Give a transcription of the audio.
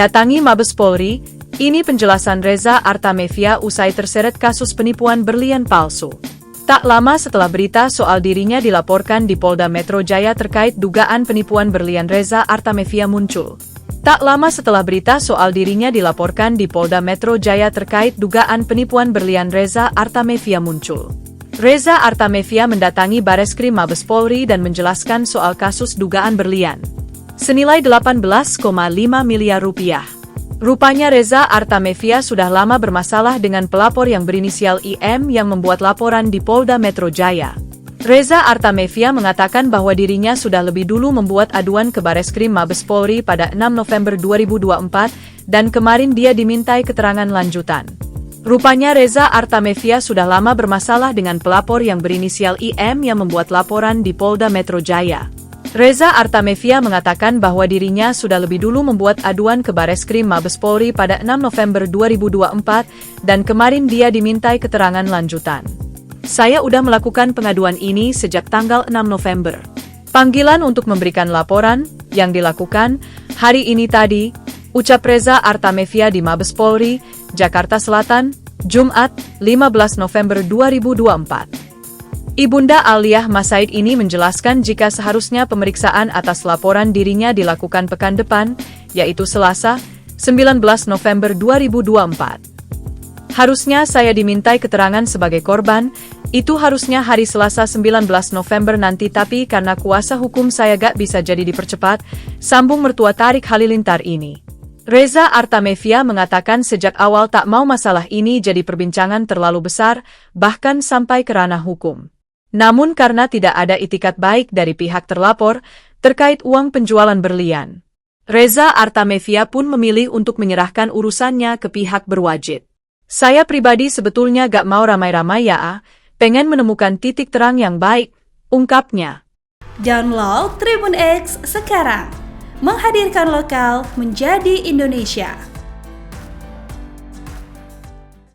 Datangi Mabes Polri, ini penjelasan Reza Artamevia usai terseret kasus penipuan berlian palsu. Tak lama setelah berita soal dirinya dilaporkan di Polda Metro Jaya terkait dugaan penipuan berlian Reza Artamevia muncul. Tak lama setelah berita soal dirinya dilaporkan di Polda Metro Jaya terkait dugaan penipuan berlian Reza Artamevia muncul. Reza Artamevia mendatangi Bareskrim Mabes Polri dan menjelaskan soal kasus dugaan berlian senilai 18,5 miliar rupiah. Rupanya Reza Artamevia sudah lama bermasalah dengan pelapor yang berinisial IM yang membuat laporan di Polda Metro Jaya. Reza Artamevia mengatakan bahwa dirinya sudah lebih dulu membuat aduan ke Bareskrim Mabes Polri pada 6 November 2024 dan kemarin dia dimintai keterangan lanjutan. Rupanya Reza Artamevia sudah lama bermasalah dengan pelapor yang berinisial IM yang membuat laporan di Polda Metro Jaya. Reza Artamevia mengatakan bahwa dirinya sudah lebih dulu membuat aduan ke Bareskrim Mabes Polri pada 6 November 2024 dan kemarin dia dimintai keterangan lanjutan. Saya udah melakukan pengaduan ini sejak tanggal 6 November. Panggilan untuk memberikan laporan yang dilakukan hari ini tadi, ucap Reza Artamevia di Mabes Polri, Jakarta Selatan, Jumat, 15 November 2024. Ibunda Aliyah Masaid ini menjelaskan jika seharusnya pemeriksaan atas laporan dirinya dilakukan pekan depan, yaitu Selasa, 19 November 2024. Harusnya saya dimintai keterangan sebagai korban, itu harusnya hari Selasa 19 November nanti tapi karena kuasa hukum saya gak bisa jadi dipercepat, sambung mertua Tarik Halilintar ini. Reza Artamevia mengatakan sejak awal tak mau masalah ini jadi perbincangan terlalu besar, bahkan sampai ke ranah hukum. Namun karena tidak ada itikat baik dari pihak terlapor terkait uang penjualan berlian, Reza Artamevia pun memilih untuk menyerahkan urusannya ke pihak berwajib. Saya pribadi sebetulnya gak mau ramai-ramai ya, pengen menemukan titik terang yang baik, ungkapnya. Download Tribun X sekarang, menghadirkan lokal menjadi Indonesia.